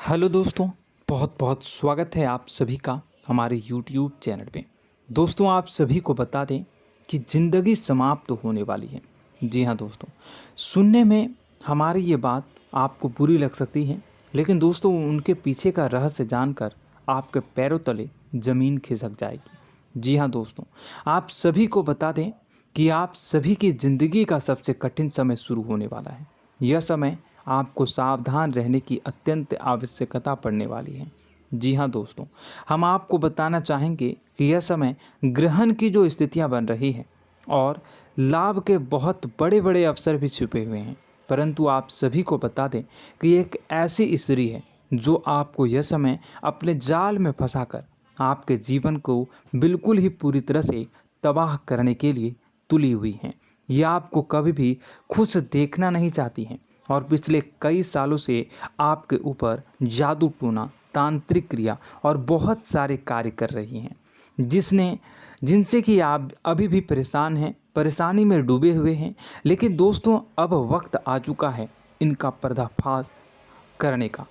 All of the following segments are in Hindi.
हेलो दोस्तों, बहुत बहुत स्वागत है आप सभी का हमारे YouTube चैनल पे। दोस्तों, आप सभी को बता दें कि ज़िंदगी समाप्त होने वाली है। जी हाँ दोस्तों, सुनने में हमारी ये बात आपको बुरी लग सकती है, लेकिन दोस्तों उनके पीछे का रहस्य जानकर आपके पैरों तले ज़मीन खिसक जाएगी। जी हाँ दोस्तों, आप सभी को बता दें कि आप सभी की ज़िंदगी का सबसे कठिन समय शुरू होने वाला है। यह समय आपको सावधान रहने की अत्यंत आवश्यकता पड़ने वाली है। जी हाँ दोस्तों, हम आपको बताना चाहेंगे कि यह समय ग्रहण की जो स्थितियां बन रही है और लाभ के बहुत बड़े बड़े अवसर भी छुपे हुए हैं। परंतु आप सभी को बता दें कि एक ऐसी स्त्री है जो आपको यह समय अपने जाल में फंसाकर आपके जीवन को बिल्कुल ही पूरी तरह से तबाह करने के लिए तुली हुई हैं। यह आपको कभी भी खुश देखना नहीं चाहती हैं और पिछले कई सालों से आपके ऊपर जादू टोना, तांत्रिक क्रिया और बहुत सारे कार्य कर रही हैं, जिनसे कि आप अभी भी परेशान हैं, परेशानी में डूबे हुए हैं। लेकिन दोस्तों, अब वक्त आ चुका है इनका पर्दाफाश करने का।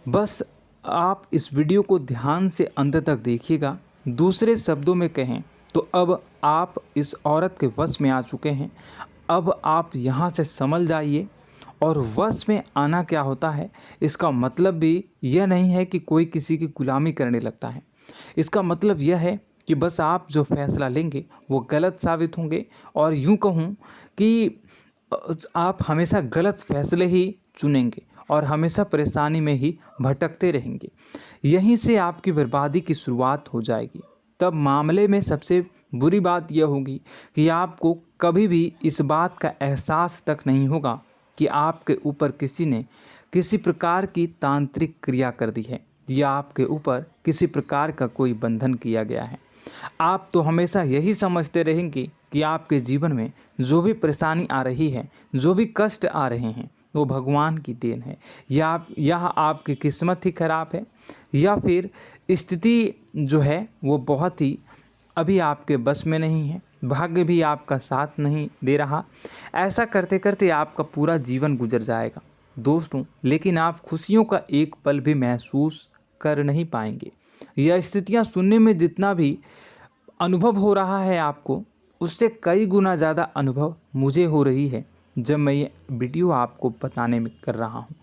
बस आप इस वीडियो को ध्यान से अंत तक देखिएगा। दूसरे शब्दों में कहें तो अब आप इस औरत के वश में आ चुके हैं। अब आप यहाँ से संभल जाइए। और वश में आना क्या होता है, इसका मतलब भी यह नहीं है कि कोई किसी की गुलामी करने लगता है। इसका मतलब यह है कि बस आप जो फैसला लेंगे वो गलत साबित होंगे, और यूं कहूं कि आप हमेशा गलत फैसले ही चुनेंगे और हमेशा परेशानी में ही भटकते रहेंगे। यहीं से आपकी बर्बादी की शुरुआत हो जाएगी। तब मामले में सबसे बुरी बात यह होगी कि आपको कभी भी इस बात का एहसास तक नहीं होगा कि आपके ऊपर किसी ने किसी प्रकार की तांत्रिक क्रिया कर दी है या आपके ऊपर किसी प्रकार का कोई बंधन किया गया है। आप तो हमेशा यही समझते रहेंगे कि आपके जीवन में जो भी परेशानी आ रही है, जो भी कष्ट आ रहे हैं, वो भगवान की देन है, या आपकी किस्मत ही खराब है, या फिर स्थिति जो है वो बहुत ही अभी आपके बस में नहीं है, भाग्य भी आपका साथ नहीं दे रहा। ऐसा करते करते आपका पूरा जीवन गुजर जाएगा दोस्तों, लेकिन आप खुशियों का एक पल भी महसूस कर नहीं पाएंगे। यह स्थितियां सुनने में जितना भी अनुभव हो रहा है आपको, उससे कई गुना ज़्यादा अनुभव मुझे हो रही है जब मैं ये वीडियो आपको बताने में कर रहा हूँ।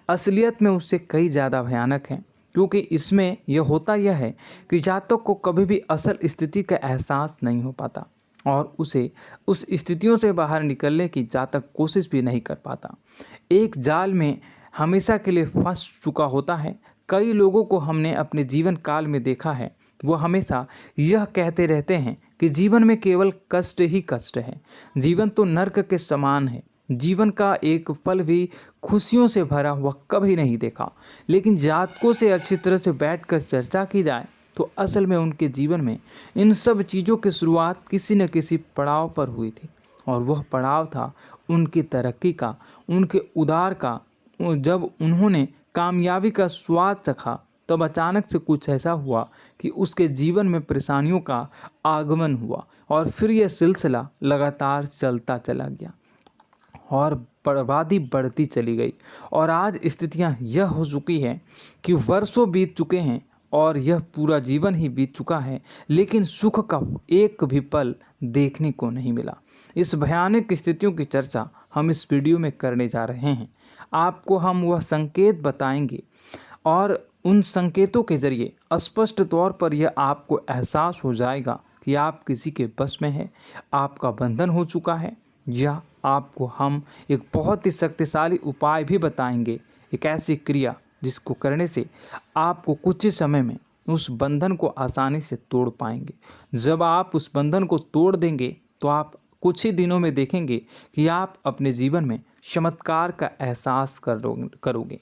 असलियत में उससे कई ज़्यादा भयानक है, क्योंकि इसमें यह होता यह है कि जातक को कभी भी असल स्थिति का एहसास नहीं हो पाता और उसे उस स्थितियों से बाहर निकलने की जातक कोशिश भी नहीं कर पाता। एक जाल में हमेशा के लिए फंस चुका होता है। कई लोगों को हमने अपने जीवन काल में देखा है, वो हमेशा यह कहते रहते हैं कि जीवन में केवल कष्ट ही कष्ट है, जीवन तो नर्क के समान है, जीवन का एक पल भी खुशियों से भरा हुआ कभी नहीं देखा। लेकिन जातकों से अच्छी तरह से बैठकर चर्चा की जाए तो असल में उनके जीवन में इन सब चीज़ों की शुरुआत किसी न किसी पड़ाव पर हुई थी, और वह पड़ाव था उनकी तरक्की का, उनके उदार का। जब उन्होंने कामयाबी का स्वाद चखा, तब अचानक से कुछ ऐसा हुआ कि उसके जीवन में परेशानियों का आगमन हुआ, और फिर यह सिलसिला लगातार चलता चला गया और बर्बादी बढ़ती चली गई। और आज स्थितियां यह हो चुकी है कि वर्षों बीत चुके हैं और यह पूरा जीवन ही बीत चुका है, लेकिन सुख का एक भी पल देखने को नहीं मिला। इस भयानक स्थितियों की चर्चा हम इस वीडियो में करने जा रहे हैं। आपको हम वह संकेत बताएंगे और उन संकेतों के जरिए स्पष्ट तौर पर यह आपको एहसास हो जाएगा कि आप किसी के बस में हैं, आपका बंधन हो चुका है, या आपको हम एक बहुत ही शक्तिशाली उपाय भी बताएंगे, एक ऐसी क्रिया जिसको करने से आपको कुछ ही समय में उस बंधन को आसानी से तोड़ पाएंगे। जब आप उस बंधन को तोड़ देंगे तो आप कुछ ही दिनों में देखेंगे कि आप अपने जीवन में चमत्कार का एहसास करोगे।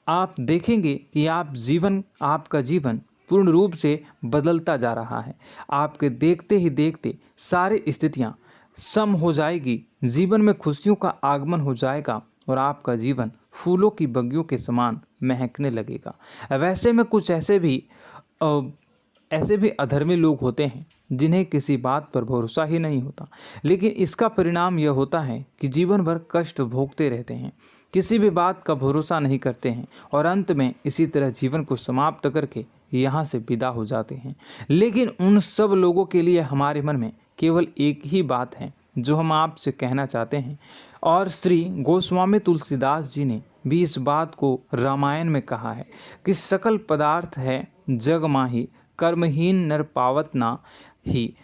आप देखेंगे कि आपका जीवन पूर्ण रूप से बदलता जा रहा है। आपके देखते ही देखते सारी स्थितियां सम हो जाएगी, जीवन में खुशियों का आगमन हो जाएगा और आपका जीवन फूलों की बगियों के समान महकने लगेगा। वैसे में कुछ ऐसे भी अधर्मी लोग होते हैं जिन्हें किसी बात पर भरोसा ही नहीं होता, लेकिन इसका परिणाम यह होता है कि जीवन भर कष्ट भोगते रहते हैं, किसी भी बात का भरोसा नहीं करते हैं और अंत में इसी तरह जीवन को समाप्त करके यहाँ से विदा हो जाते हैं। लेकिन उन सब लोगों के लिए हमारे मन में केवल एक ही बात है जो हम आपसे कहना चाहते हैं, और श्री गोस्वामी तुलसीदास जी ने भी इस बात को रामायण में कहा है कि सकल पदार्थ है जग माही, कर्महीन नर पावत ना ही।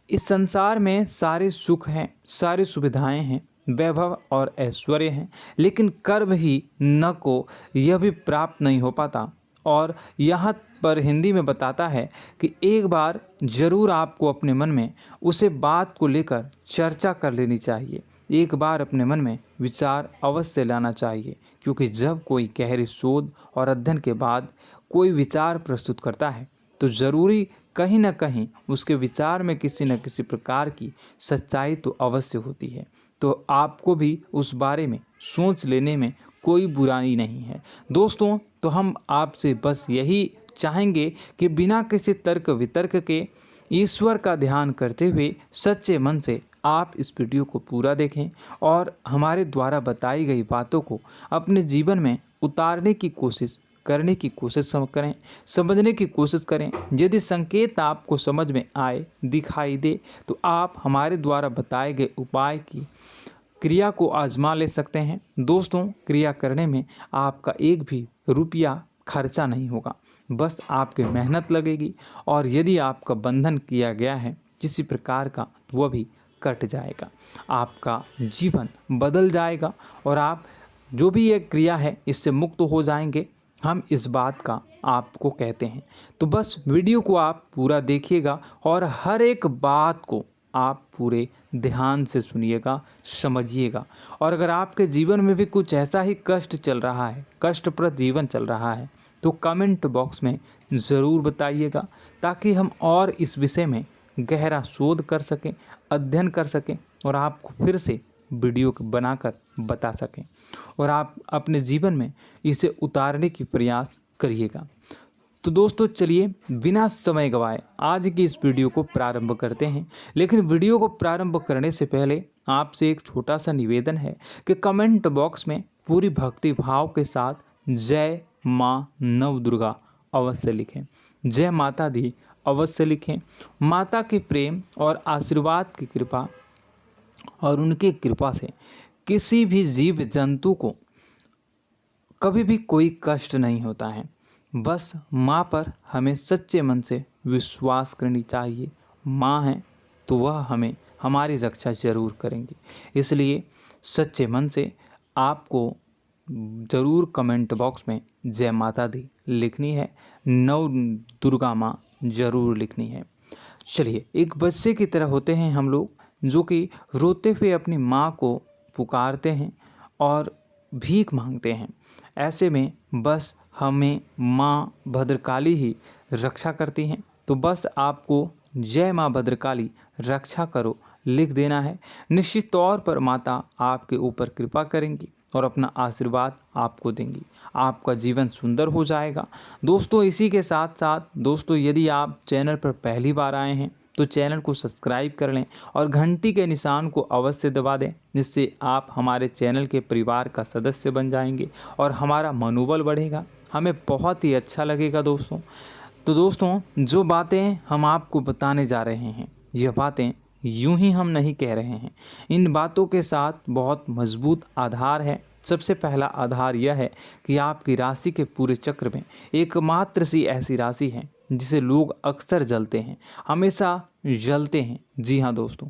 इस संसार में सारे सुख हैं, सारी सुविधाएं हैं, वैभव और ऐश्वर्य हैं, लेकिन कर्म ही न को यह भी प्राप्त नहीं हो पाता। और यहाँ पर हिंदी में बताता है कि एक बार जरूर आपको अपने मन में उसे बात को लेकर चर्चा कर लेनी चाहिए, एक बार अपने मन में विचार अवश्य लाना चाहिए, क्योंकि जब कोई गहरी शोध और अध्ययन के बाद कोई विचार प्रस्तुत करता है तो ज़रूरी कहीं ना कहीं उसके विचार में किसी न किसी प्रकार की सच्चाई तो अवश्य होती है। तो आपको भी उस बारे में सोच लेने में कोई बुराई नहीं है। दोस्तों, तो हम आपसे बस यही चाहेंगे कि बिना किसी तर्क वितर्क के ईश्वर का ध्यान करते हुए सच्चे मन से आप इस वीडियो को पूरा देखें और हमारे द्वारा बताई गई बातों को अपने जीवन में उतारने की कोशिश करने की कोशिश करें, समझने की कोशिश करें। यदि संकेत आपको समझ में आए, दिखाई दे, तो आप हमारे द्वारा बताए गए उपाय की क्रिया को आजमा ले सकते हैं। दोस्तों, क्रिया करने में आपका एक भी रुपया खर्चा नहीं होगा, बस आपकी मेहनत लगेगी, और यदि आपका बंधन किया गया है किसी प्रकार का तो वह भी कट जाएगा, आपका जीवन बदल जाएगा और आप जो भी ये क्रिया है इससे मुक्त हो जाएंगे। हम इस बात का आपको कहते हैं। तो बस वीडियो को आप पूरा देखिएगा और हर एक बात को आप पूरे ध्यान से सुनिएगा, समझिएगा। और अगर आपके जीवन में भी कुछ ऐसा ही कष्ट चल रहा है, कष्टप्रद जीवन चल रहा है, तो कमेंट बॉक्स में ज़रूर बताइएगा, ताकि हम और इस विषय में गहरा शोध कर सकें, अध्ययन कर सकें और आपको फिर से वीडियो बनाकर बता सकें और आप अपने जीवन में इसे उतारने की प्रयास करिएगा। तो दोस्तों, चलिए बिना समय गवाए आज की इस वीडियो को प्रारंभ करते हैं। लेकिन वीडियो को प्रारंभ करने से पहले आपसे एक छोटा सा निवेदन है कि कमेंट बॉक्स में पूरी भक्ति भाव के साथ जय माँ नव दुर्गा अवश्य लिखें, जय माता दी अवश्य लिखें। माता के प्रेम और आशीर्वाद की कृपा और उनकी कृपा से किसी भी जीव जंतु को कभी भी कोई कष्ट नहीं होता है। बस माँ पर हमें सच्चे मन से विश्वास करनी चाहिए। माँ है तो वह हमें हमारी रक्षा जरूर करेंगी। इसलिए सच्चे मन से आपको ज़रूर कमेंट बॉक्स में जय माता दी लिखनी है, नव दुर्गा माँ ज़रूर लिखनी है। चलिए, एक बच्चे की तरह होते हैं हम लोग, जो कि रोते हुए अपनी माँ को पुकारते हैं और भीख मांगते हैं। ऐसे में बस हमें माँ भद्रकाली ही रक्षा करती हैं। तो बस आपको जय माँ भद्रकाली रक्षा करो लिख देना है। निश्चित तौर पर माता आपके ऊपर कृपा करेंगी और अपना आशीर्वाद आपको देंगी, आपका जीवन सुंदर हो जाएगा। दोस्तों, इसी के साथ साथ दोस्तों, यदि आप चैनल पर पहली बार आए हैं तो चैनल को सब्सक्राइब कर लें और घंटी के निशान को अवश्य दबा दें, जिससे आप हमारे चैनल के परिवार का सदस्य बन जाएंगे और हमारा मनोबल बढ़ेगा, हमें बहुत ही अच्छा लगेगा दोस्तों। तो दोस्तों, जो बातें हम आपको बताने जा रहे हैं, यह बातें यूं ही हम नहीं कह रहे हैं। इन बातों के साथ बहुत मजबूत आधार है। सबसे पहला आधार यह है कि आपकी राशि के पूरे चक्र में एकमात्र सी ऐसी राशि है जिसे लोग अक्सर जलते हैं, हमेशा जलते हैं। जी हाँ दोस्तों,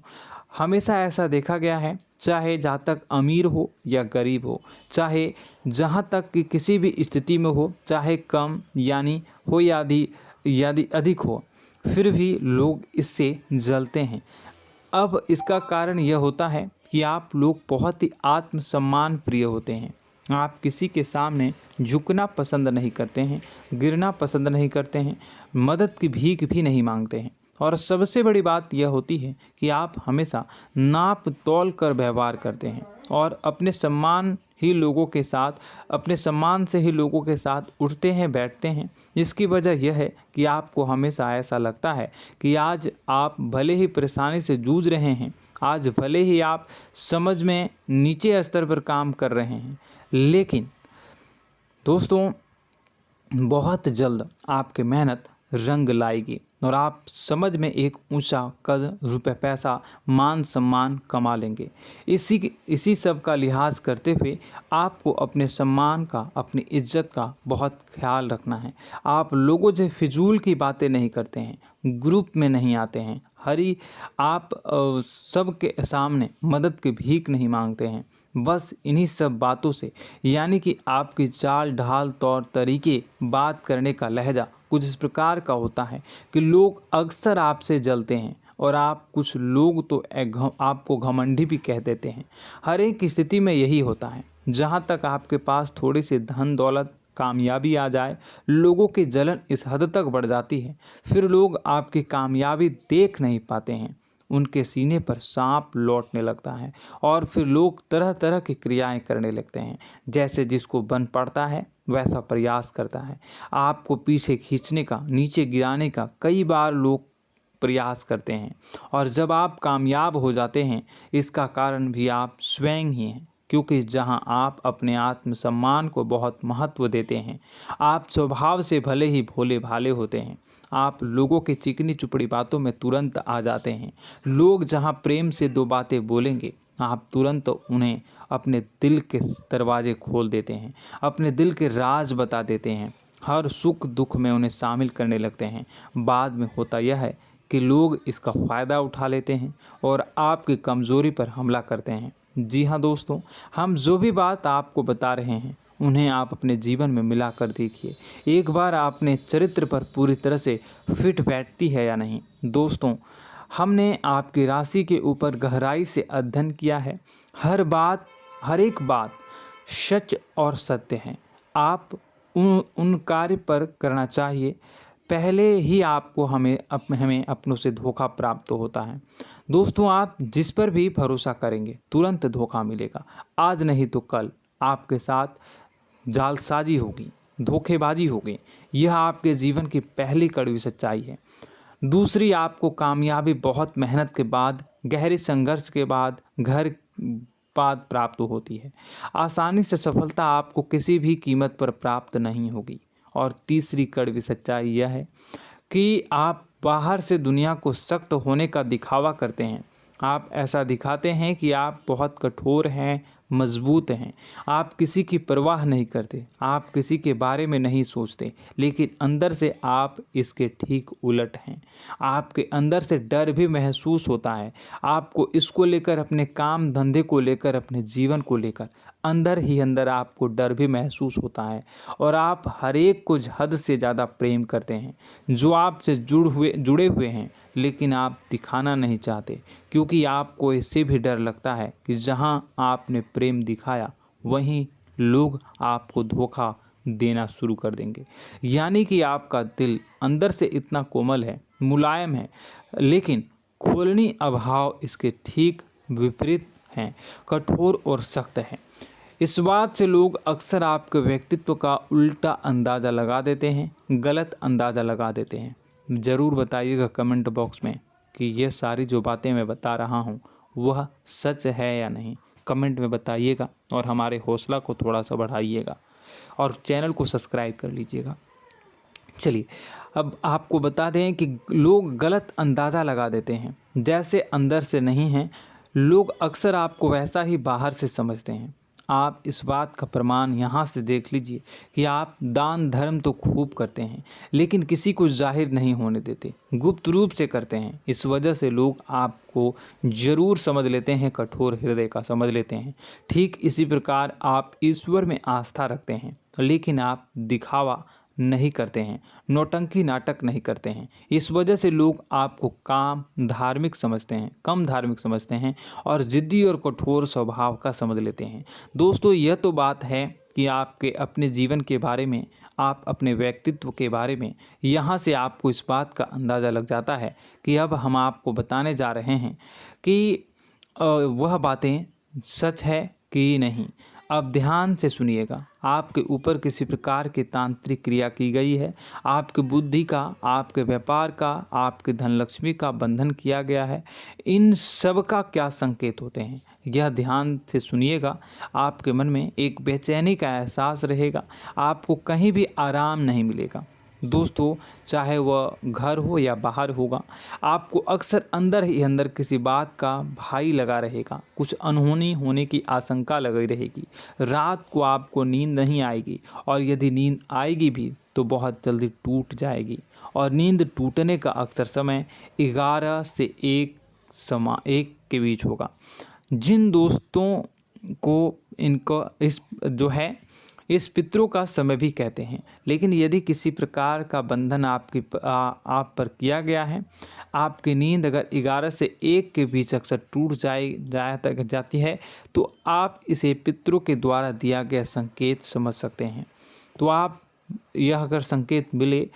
हमेशा ऐसा देखा गया है, चाहे जहाँ तक अमीर हो या गरीब हो, चाहे जहाँ तक कि किसी भी स्थिति में हो, चाहे कम यानी हो या अधिक हो, फिर भी लोग इससे जलते हैं। अब इसका कारण यह होता है कि आप लोग बहुत ही आत्मसम्मान प्रिय होते हैं। आप किसी के सामने झुकना पसंद नहीं करते हैं, गिरना पसंद नहीं करते हैं, मदद की भीख भी नहीं मांगते हैं और सबसे बड़ी बात यह होती है कि आप हमेशा नाप तौल कर व्यवहार करते हैं और अपने सम्मान से ही लोगों के साथ उठते हैं बैठते हैं। इसकी वजह यह है कि आपको हमेशा ऐसा लगता है कि आज आप भले ही परेशानी से जूझ रहे हैं, आज भले ही आप समझ में नीचे स्तर पर काम कर रहे हैं, लेकिन दोस्तों बहुत जल्द आपकी मेहनत रंग लाएगी और आप समझ में एक ऊंचा कद, रुपए, पैसा, मान सम्मान कमा लेंगे। इसी सब का लिहाज करते हुए आपको अपने सम्मान का, अपनी इज्जत का बहुत ख्याल रखना है। आप लोगों से फिजूल की बातें नहीं करते हैं, ग्रुप में नहीं आते हैं, आप सबके सामने मदद की भीख नहीं मांगते हैं। बस इन्हीं सब बातों से, यानी कि आपकी चाल ढाल, तौर तरीके, बात करने का लहजा कुछ इस प्रकार का होता है कि लोग अक्सर आपसे जलते हैं और कुछ लोग तो आपको घमंडी भी कह देते हैं। हर एक स्थिति में यही होता है। जहाँ तक आपके पास थोड़ी सी धन दौलत, कामयाबी आ जाए, लोगों की जलन इस हद तक बढ़ जाती है, फिर लोग आपकी कामयाबी देख नहीं पाते हैं, उनके सीने पर सांप लौटने लगता है और फिर लोग तरह तरह की क्रियाएं करने लगते हैं। जैसे जिसको बन पड़ता है वैसा प्रयास करता है। आपको पीछे खींचने का, नीचे गिराने का कई बार लोग प्रयास करते हैं और जब आप कामयाब हो जाते हैं, इसका कारण भी आप स्वयं ही हैं। क्योंकि जहां आप अपने आत्मसम्मान को बहुत महत्व देते हैं, आप स्वभाव से भले ही भोले भाले होते हैं, आप लोगों की चिकनी चुपड़ी बातों में तुरंत आ जाते हैं। लोग जहां प्रेम से दो बातें बोलेंगे, आप तुरंत उन्हें अपने दिल के दरवाजे खोल देते हैं, अपने दिल के राज बता देते हैं, हर सुख दुख में उन्हें शामिल करने लगते हैं। बाद में होता यह है कि लोग इसका फ़ायदा उठा लेते हैं और आपकी कमज़ोरी पर हमला करते हैं। जी हाँ दोस्तों, हम जो भी बात आपको बता रहे हैं उन्हें आप अपने जीवन में मिला कर देखिए। एक बार आपने चरित्र पर पूरी तरह से फिट बैठती है या नहीं। दोस्तों, हमने आपकी राशि के ऊपर गहराई से अध्ययन किया है। हर एक बात सच और सत्य है। आप उन कार्य पर करना चाहिए, पहले ही आपको हमें अपनों से धोखा प्राप्त होता है। दोस्तों, आप जिस पर भी भरोसा करेंगे तुरंत धोखा मिलेगा। आज नहीं तो कल आपके साथ जालसाजी होगी, धोखेबाजी होगी। यह आपके जीवन की पहली कड़वी सच्चाई है। दूसरी, आपको कामयाबी बहुत मेहनत के बाद, गहरे संघर्ष के बाद प्राप्त होती है। आसानी से सफलता आपको किसी भी कीमत पर प्राप्त नहीं होगी। और तीसरी कड़वी सच्चाई यह है कि आप बाहर से दुनिया को सख्त होने का दिखावा करते हैं। आप ऐसा दिखाते हैं कि आप बहुत कठोर हैं, मजबूत हैं, आप किसी की परवाह नहीं करते, आप किसी के बारे में नहीं सोचते, लेकिन अंदर से आप इसके ठीक उलट हैं। आपके अंदर से डर भी महसूस होता है। आपको इसको लेकर, अपने काम धंधे को लेकर, अपने जीवन को लेकर अंदर ही अंदर आपको डर भी महसूस होता है और आप हर एक को हद से ज़्यादा प्रेम करते हैं, जो आपसे जुड़े हुए हैं, लेकिन आप दिखाना नहीं चाहते, क्योंकि आपको इससे भी डर लगता है कि जहां आपने प्रेम दिखाया वहीं लोग आपको धोखा देना शुरू कर देंगे। यानी कि आपका दिल अंदर से इतना कोमल है, मुलायम है, लेकिन खोलनी अभाव इसके ठीक विपरीत हैं, कठोर और सख्त हैं। इस बात से लोग अक्सर आपके व्यक्तित्व का उल्टा अंदाज़ा लगा देते हैं, गलत अंदाज़ा लगा देते हैं। ज़रूर बताइएगा कमेंट बॉक्स में कि ये सारी जो बातें मैं बता रहा हूँ वह सच है या नहीं। कमेंट में बताइएगा और हमारे हौसला को थोड़ा सा बढ़ाइएगा और चैनल को सब्सक्राइब कर लीजिएगा। चलिए, अब आपको बता दें कि लोग गलत अंदाज़ा लगा देते हैं। जैसे अंदर से नहीं हैं, लोग अक्सर आपको वैसा ही बाहर से समझते हैं। आप इस बात का प्रमाण यहाँ से देख लीजिए कि आप दान धर्म तो खूब करते हैं, लेकिन किसी को जाहिर नहीं होने देते, गुप्त रूप से करते हैं। इस वजह से लोग आपको ज़रूर समझ लेते हैं, कठोर हृदय का समझ लेते हैं। ठीक इसी प्रकार आप ईश्वर में आस्था रखते हैं, लेकिन आप दिखावा नहीं करते हैं, नौटंकी नाटक नहीं करते हैं। इस वजह से लोग आपको कम धार्मिक समझते हैं और ज़िद्दी और कठोर स्वभाव का समझ लेते हैं। दोस्तों, यह तो बात है कि आपके अपने जीवन के बारे में, आप अपने व्यक्तित्व के बारे में, यहाँ से आपको इस बात का अंदाज़ा लग जाता है कि अब हम आपको बताने जा रहे हैं कि वह बातें सच है कि नहीं। अब ध्यान से सुनिएगा। आपके ऊपर किसी प्रकार की तांत्रिक क्रिया की गई है, आपकी बुद्धि का, आपके व्यापार का, आपके धनलक्ष्मी का बंधन किया गया है। इन सब का क्या संकेत होते हैं, यह ध्यान से सुनिएगा। आपके मन में एक बेचैनी का एहसास रहेगा, आपको कहीं भी आराम नहीं मिलेगा। दोस्तों, चाहे वह घर हो या बाहर होगा, आपको अक्सर अंदर ही अंदर किसी बात का भय लगा रहेगा, कुछ अनहोनी होने की आशंका लगी रहेगी। रात को आपको नींद नहीं आएगी, और यदि नींद आएगी भी तो बहुत जल्दी टूट जाएगी। और नींद टूटने का अक्सर समय 11 से 1 के बीच होगा। जिन दोस्तों को इनको इस पितरों का समय भी कहते हैं। लेकिन यदि किसी प्रकार का बंधन आप पर किया गया है, आपकी नींद अगर 11 से 1 के बीच अक्सर टूट जाती है, तो आप इसे पितरों के द्वारा दिया गया संकेत समझ सकते हैं। तो आप यह अगर संकेत मिले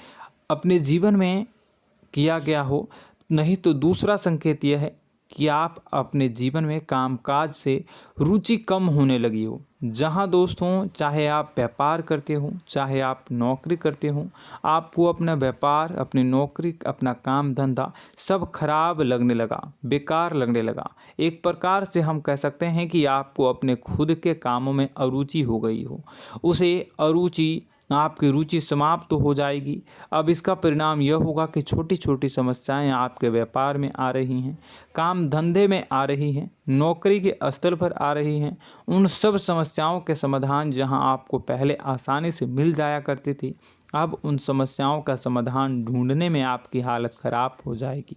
अपने जीवन में किया गया हो, नहीं तो दूसरा संकेत यह है कि आप अपने जीवन में कामकाज से रुचि कम होने लगी हो। जहां दोस्तों, चाहे आप व्यापार करते हो, चाहे आप नौकरी करते हो, आपको अपना व्यापार, अपनी नौकरी, अपना काम धंधा सब खराब लगने लगा, बेकार लगने लगा। एक प्रकार से हम कह सकते हैं कि आपको अपने खुद के कामों में अरुचि हो गई हो। उसे अरुचि, आपकी रुचि समाप्त तो हो जाएगी। अब इसका परिणाम यह होगा कि छोटी छोटी समस्याएं आपके व्यापार में आ रही हैं, काम धंधे में आ रही हैं, नौकरी के स्तर पर आ रही हैं। उन सब समस्याओं के समाधान जहां आपको पहले आसानी से मिल जाया करती थी, अब उन समस्याओं का समाधान ढूंढने में आपकी हालत ख़राब हो जाएगी।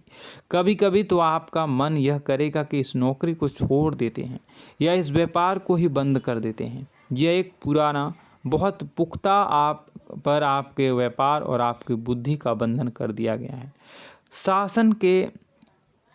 कभी कभी तो आपका मन यह करेगा कि इस नौकरी को छोड़ देते हैं या इस व्यापार को ही बंद कर देते हैं। यह एक पुराना, बहुत पुख्ता आप पर आपके व्यापार और आपकी बुद्धि का बंधन कर दिया गया है। शासन के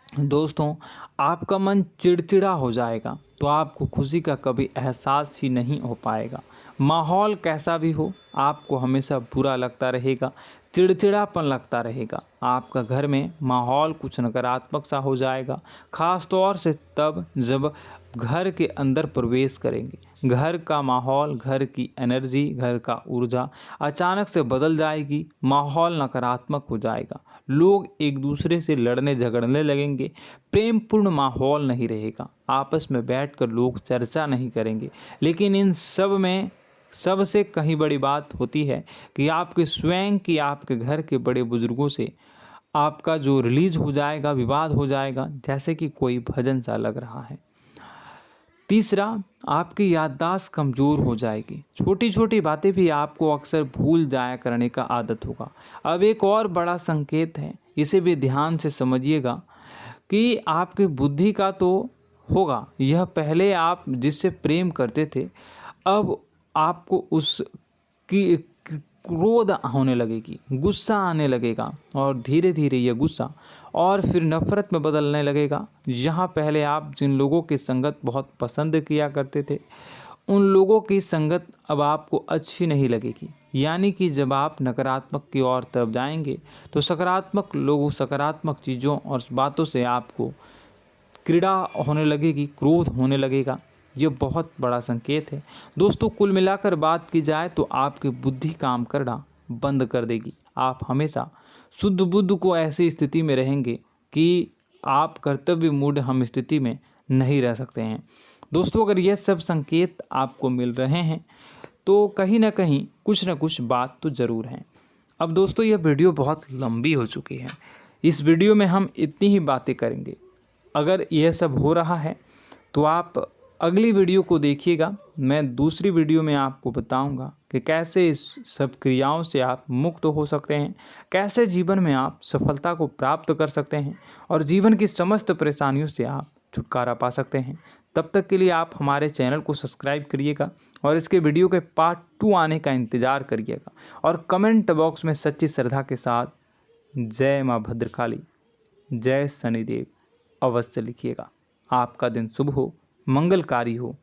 दोस्तों, आपका मन चिड़चिड़ा हो जाएगा, तो आपको खुशी का कभी एहसास ही नहीं हो पाएगा। माहौल कैसा भी हो, आपको हमेशा बुरा लगता रहेगा, चिड़चिड़ापन लगता रहेगा। आपका घर में माहौल कुछ नकारात्मक सा हो जाएगा, ख़ास तौर से तब जब घर के अंदर प्रवेश करेंगे। घर का माहौल, घर की एनर्जी, घर का ऊर्जा अचानक से बदल जाएगी, माहौल नकारात्मक हो जाएगा। लोग एक दूसरे से लड़ने झगड़ने लगेंगे, प्रेमपूर्ण माहौल नहीं रहेगा, आपस में बैठकर लोग चर्चा नहीं करेंगे। लेकिन इन सब में सबसे कहीं बड़ी बात होती है कि आपके स्वयं की, आपके घर के बड़े बुजुर्गों से आपका जो रिलीज हो जाएगा, विवाद हो जाएगा, जैसे कि कोई भजन सा लग रहा है। तीसरा, आपकी याददाश्त कमज़ोर हो जाएगी, छोटी छोटी बातें भी आपको अक्सर भूल जाया करने का आदत होगा। अब एक और बड़ा संकेत है, इसे भी ध्यान से समझिएगा कि आपकी बुद्धि का तो होगा, यह पहले आप जिससे प्रेम करते थे, अब आपको उसकी क्रोध होने लगेगी, गुस्सा आने लगेगा, और धीरे धीरे यह गुस्सा और फिर नफरत में बदलने लगेगा। यहाँ पहले आप जिन लोगों की संगत बहुत पसंद किया करते थे, उन लोगों की संगत अब आपको अच्छी नहीं लगेगी। यानी कि जब आप नकारात्मक की ओर तरफ जाएंगे, तो सकारात्मक लोगों, सकारात्मक चीज़ों और बातों से आपको क्रीड़ा होने लगेगी, क्रोध होने लगेगा। ये बहुत बड़ा संकेत है दोस्तों। कुल मिलाकर बात की जाए तो आपकी बुद्धि काम करना बंद कर देगी। आप हमेशा शुद्ध बुद्ध को ऐसी स्थिति में रहेंगे कि आप कर्तव्य मूढ़ हम स्थिति में नहीं रह सकते हैं। दोस्तों, अगर ये सब संकेत आपको मिल रहे हैं तो कहीं ना कहीं कुछ ना कुछ बात तो ज़रूर है। अब दोस्तों, यह वीडियो बहुत लंबी हो चुकी है, इस वीडियो में हम इतनी ही बातें करेंगे। अगर यह सब हो रहा है तो आप अगली वीडियो को देखिएगा। मैं दूसरी वीडियो में आपको बताऊंगा कि कैसे इस सब क्रियाओं से आप मुक्त हो सकते हैं, कैसे जीवन में आप सफलता को प्राप्त कर सकते हैं और जीवन की समस्त परेशानियों से आप छुटकारा पा सकते हैं। तब तक के लिए आप हमारे चैनल को सब्सक्राइब करिएगा और इसके वीडियो के पार्ट 2 आने का इंतज़ार करिएगा। और कमेंट बॉक्स में सच्ची श्रद्धा के साथ जय माँ भद्रकाली, जय शनिदेव अवश्य लिखिएगा। आपका दिन शुभ हो, मंगलकारी हो।